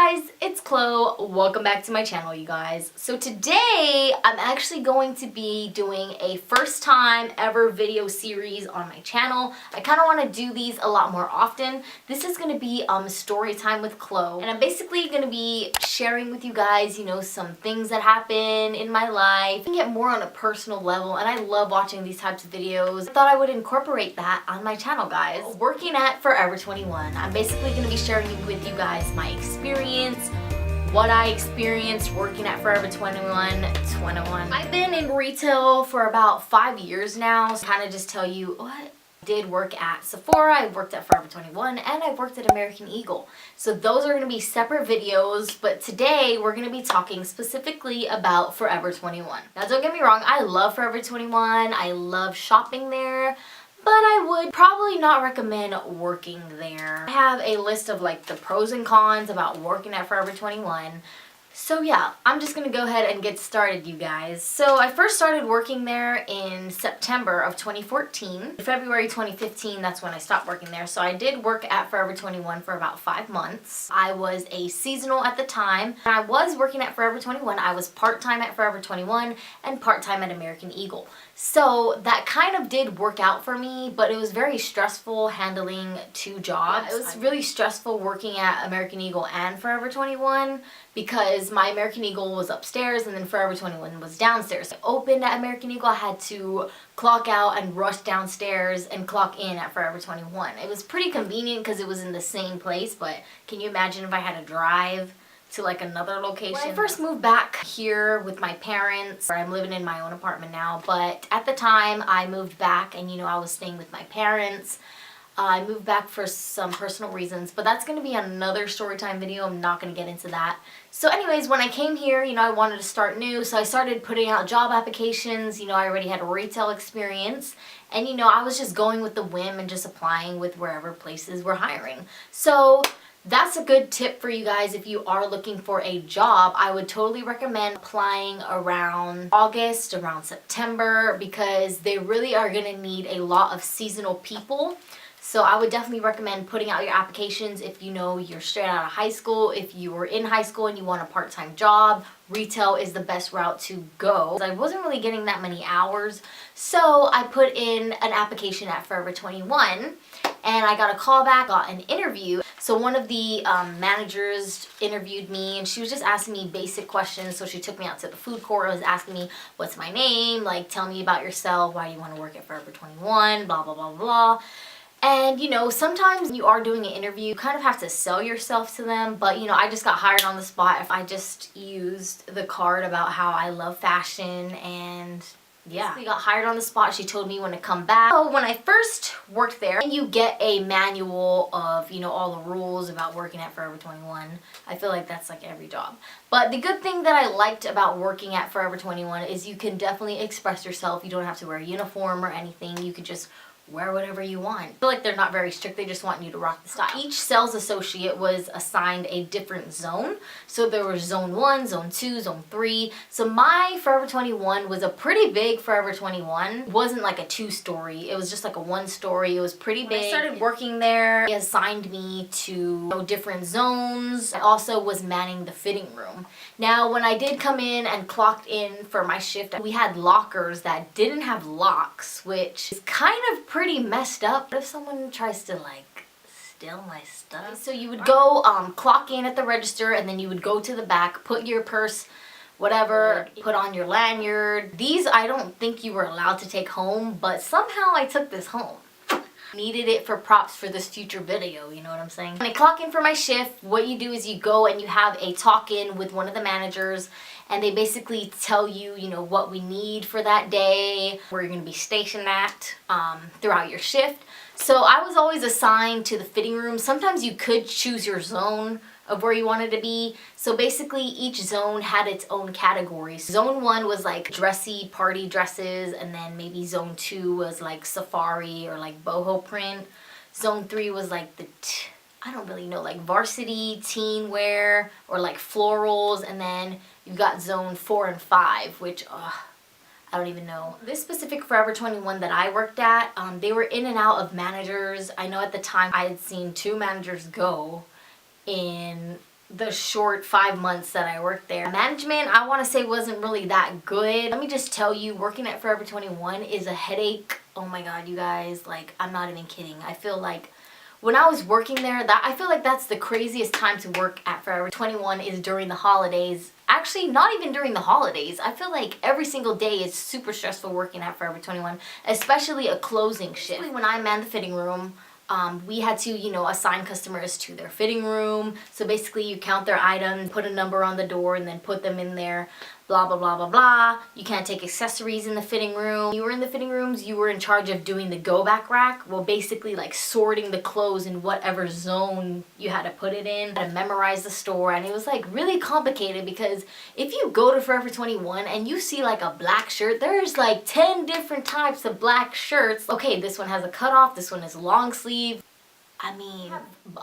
guys, it's Chloe. Welcome back to my channel, you guys. So today, I'm actually going to be doing a first time ever video series on my channel. I kind of want to do these a lot more often. This is going to be story time with Chloe. And I'm basically going to be sharing with you guys, you know, some things that happen in my life. I can get more on a personal level, and I love watching these types of videos. I thought I would incorporate that on my channel, guys. Working at Forever 21. I'm basically going to be sharing with you guys my experience, what I experienced working at Forever 21. I've been in retail for about 5 years now. So kind of just tell you what I did work at Sephora, I worked at Forever 21, and I worked at American Eagle. So those are going to be separate videos, but today we're going to be talking specifically about Forever 21. Now don't get me wrong, I love Forever 21, I love shopping there, but I would probably not recommend working there. I have a list of like the pros and cons about working at Forever 21. So yeah, I'm just gonna go ahead and get started, you guys. So I first started working there in September of 2014. February 2015, that's when I stopped working there. So I did work at Forever 21 for about 5 months. I was a seasonal at the time. When I was working at Forever 21, I was part-time at Forever 21 and part-time at American Eagle. So that kind of did work out for me, but it was very stressful handling 2 jobs. Yeah, it was really stressful working at American Eagle and Forever 21 because my American Eagle was upstairs and then Forever 21 was downstairs. I opened at American Eagle, I had to clock out and rush downstairs and clock in at Forever 21. It was pretty convenient because it was in the same place, but can you imagine if I had to drive to like another location? When I first moved back here with my parents, I'm living in my own apartment now, but at the time I moved back and, you know, I was staying with my parents. I moved back for some personal reasons, but that's going to be another story time video. I'm not going to get into that. So anyways, when I came here, you know, I wanted to start new, so I started putting out job applications. You know, I already had a retail experience, and, you know, I was just going with the whim and just applying with wherever places were hiring. So that's a good tip for you guys if you are looking for a job. I would totally recommend applying around August, around September, because they really are going to need a lot of seasonal people. So I would definitely recommend putting out your applications if you know you're straight out of high school. If you were in high school and you want a part-time job, retail is the best route to go. I wasn't really getting that many hours, so I put in an application at Forever 21 and I got a call back, got an interview. So one of the managers interviewed me and she was just asking me basic questions. So she took me out to the food court, was asking me, what's my name? Like, tell me about yourself. Why do you want to work at Forever 21? Blah, blah, blah, blah. And, you know, sometimes when you are doing an interview, you kind of have to sell yourself to them. But, you know, I just got hired on the spot. I just used the card about how I love fashion, and yeah, we got hired on the spot. She told me when to come back. So when I first worked there, you get a manual of, you know, all the rules about working at Forever 21. I feel like that's like every job. But the good thing that I liked about working at Forever 21 is you can definitely express yourself. You don't have to wear a uniform or anything. You could just wear whatever you want. I feel like they're not very strict. They just want you to rock the style. Each sales associate was assigned a different zone. So there was zone 1, zone 2, zone 3. So my Forever 21 was a pretty big Forever 21. It wasn't like a 2-story. It was just like a 1-story. It was pretty big. When I started working there, they assigned me to, you know, different zones. I also was manning the fitting room. Now, when I did come in and clocked in for my shift, we had lockers that didn't have locks, which is kind of pretty messed up. What if someone tries to like steal my stuff? So you would go clock in at the register, and then you would go to the back, put your purse, whatever, put on your lanyard. These I don't think you were allowed to take home, but somehow I took this home. Needed it for props for this future video, you know what I'm saying? When I clock in for my shift, what you do is you go and you have a talk-in with one of the managers, and they basically tell you, you know, what we need for that day, where you're going to be stationed at throughout your shift. So I was always assigned to the fitting room. Sometimes you could choose your zone of where you wanted to be. So basically each zone had its own categories. Zone 1 was like dressy party dresses, and then maybe zone 2 was like safari or like boho print. Zone 3 was like the I don't really know, like varsity teen wear or like florals, and then you've got zone 4 and 5, which I don't even know. This specific Forever 21 that I worked at, they were in and out of managers. I know at the time I had seen 2 managers go in the short 5 months that I worked there. Management, I want to say, wasn't really that good. Let me just tell you, working at Forever 21 is a headache. Oh my god, you guys, like, I'm not even kidding. I feel like when I was working there, I feel like that's the craziest time to work at Forever 21 is during the holidays. Actually, not even during the holidays. I feel like every single day is super stressful working at Forever 21, especially a closing shift. When I manned the fitting room, we had to, you know, assign customers to their fitting room. So basically you count their items, put a number on the door, and then put them in there, blah, blah, blah, blah, blah. You can't take accessories in the fitting room. You were in the fitting rooms, you were in charge of doing the go back rack. Well, basically like sorting the clothes in whatever zone you had to put it in. You had to memorize the store, and it was like really complicated because if you go to Forever 21 and you see like a black shirt, there's like 10 different types of black shirts. Okay, this one has a cutoff, this one is long sleeve. I mean,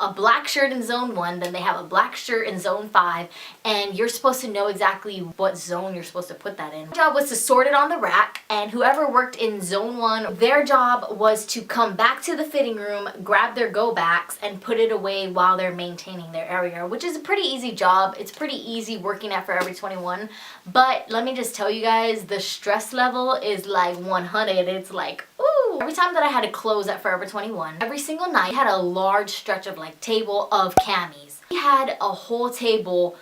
a black shirt in zone 1, then they have a black shirt in zone 5, and you're supposed to know exactly what zone you're supposed to put that in. My job was to sort it on the rack, and whoever worked in zone 1, their job was to come back to the fitting room, grab their go backs, and put it away while they're maintaining their area, which is a pretty easy job. It's pretty easy working at Forever 21, but let me just tell you guys, the stress level is like 100. It's like, ooh. Every time that I had to close at Forever 21, every single night, I had a large stretch of like table of camis. We had a whole table,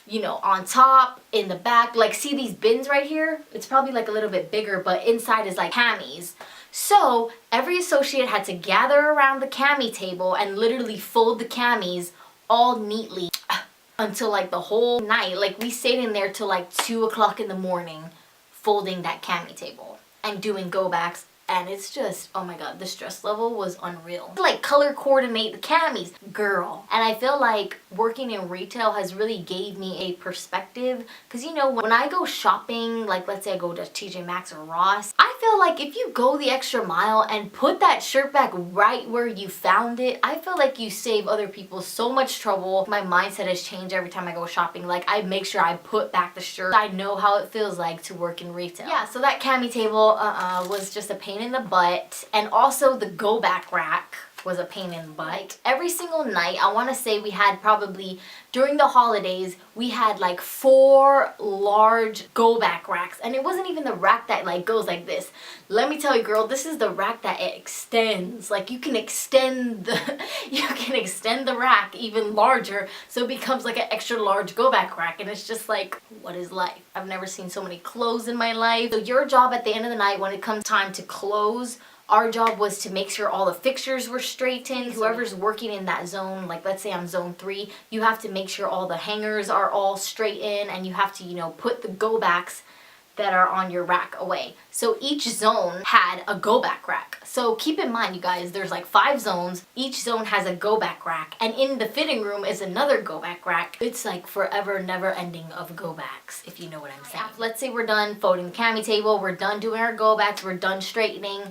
you know, on top, in the back. Like, see these bins right here? It's probably like a little bit bigger, but inside is like camis. So every associate had to gather around the cami table and literally fold the camis all neatly until like the whole night. Like, we stayed in there till like 2 o'clock in the morning folding that cami table and doing go backs. And it's just, oh my god, the stress level was unreal. Like, color coordinate the camis, girl. And I feel like working in retail has really gave me a perspective. Because, you know, when I go shopping, like let's say I go to TJ Maxx or Ross, I feel like if you go the extra mile and put that shirt back right where you found it, I feel like you save other people so much trouble. My mindset has changed every time I go shopping. Like, I make sure I put back the shirt. I know how it feels like to work in retail. Yeah, so that cami table was just a pain in the butt, and also the go back rack was a pain in the butt. Every single night, I want to say we had probably, during the holidays, we had like 4 large go back racks, and it wasn't even the rack that like goes like this. Let me tell you, girl, this is the rack that it extends. Like, you can extend the rack even larger, so it becomes like an extra large go back rack, and it's just like, what is life? I've never seen so many clothes in my life. So your job at the end of the night, when it comes time to close, our job was to make sure all the fixtures were straightened. Whoever's working in that zone, like let's say I'm zone 3, you have to make sure all the hangers are all straight in, and you have to, you know, put the go backs that are on your rack away. So each zone had a go back rack. So keep in mind, you guys, there's like 5 zones. Each zone has a go back rack, and in the fitting room is another go back rack. It's like forever never ending of go backs, if you know what I'm saying. Let's say we're done folding the cami table, we're done doing our go backs, we're done straightening.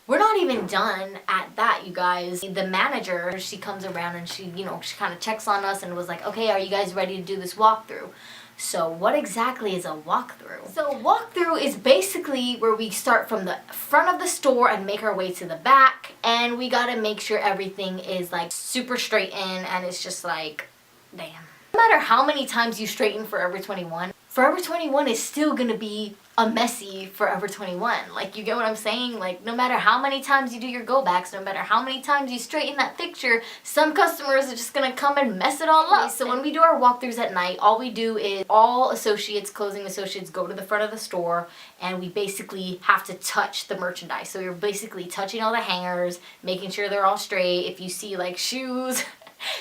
We're not even done at that, you guys. The manager, she comes around and she, you know, she kind of checks on us and was like, okay, are you guys ready to do this walkthrough? So what exactly is a walkthrough? So walkthrough is basically where we start from the front of the store and make our way to the back, and we gotta make sure everything is like super straight in, and it's just like, damn. No matter how many times you straighten Forever 21, Forever 21 is still gonna be a messy Forever 21. Like, you get what I'm saying? Like, no matter how many times you do your go backs, no matter how many times you straighten that fixture, some customers are just gonna come and mess it all up. So when we do our walkthroughs at night, all we do is all associates, closing associates, go to the front of the store, and we basically have to touch the merchandise. So you're basically touching all the hangers, making sure they're all straight. If you see like shoes,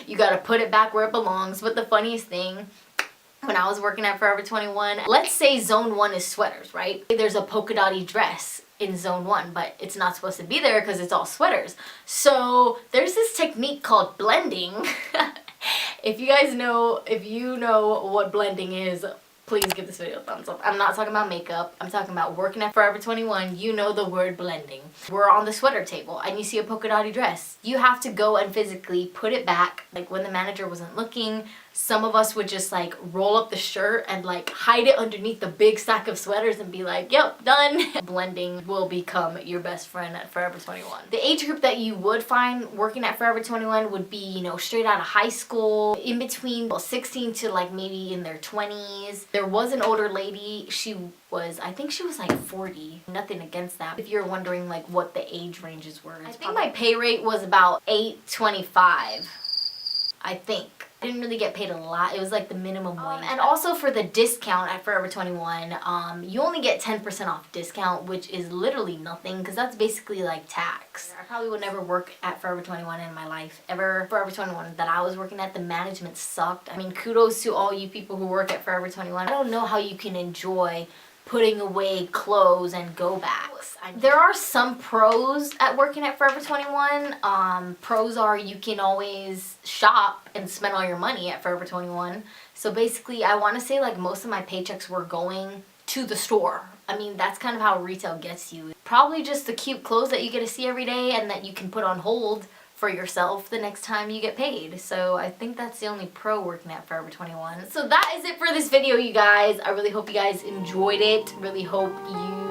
you gotta put it back where it belongs. But the funniest thing, when I was working at Forever 21, let's say zone 1 is sweaters, right? There's a polka dotty dress in zone 1, but it's not supposed to be there because it's all sweaters. So there's this technique called blending. If you guys know, if you know what blending is, please give this video a thumbs up. I'm not talking about makeup. I'm talking about working at Forever 21. You know the word blending. We're on the sweater table and you see a polka dotty dress. You have to go and physically put it back, like when the manager wasn't looking, some of us would just like roll up the shirt and like hide it underneath the big stack of sweaters and be like, yep, done. Blending will become your best friend at Forever 21. The age group that you would find working at Forever 21 would be, you know, straight out of high school, in between 16 to like maybe in their 20s. There was an older lady, I think she was like 40. Nothing against that. If you're wondering like what the age ranges were. I think my pay rate was about $8.25. I think. I didn't really get paid a lot. It was like the minimum wage. And also for the discount at Forever 21, you only get 10% off discount, which is literally nothing because that's basically like tax. I probably would never work at Forever 21 in my life ever. Forever 21 that I was working at, the management sucked. I mean, kudos to all you people who work at Forever 21. I don't know how you can enjoy putting away clothes and go backs. There are some pros at working at Forever 21. Pros are you can always shop and spend all your money at Forever 21. So basically, I want to say like most of my paychecks were going to the store. I mean, that's kind of how retail gets you. Probably just the cute clothes that you get to see every day and that you can put on hold for yourself the next time you get paid. So I think that's the only pro working at Forever 21. So that is it for this video, you guys. I really hope you guys enjoyed it. Really hope you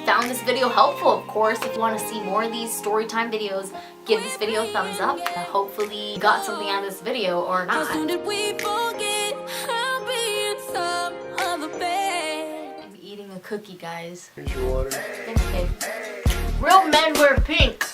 found this video helpful. Of course, if you want to see more of these story time videos, give this video a thumbs up. Hopefully you got something out of this video or not. I'm eating a cookie, guys. Here's your water. Thanks, babe. Real men wear pink.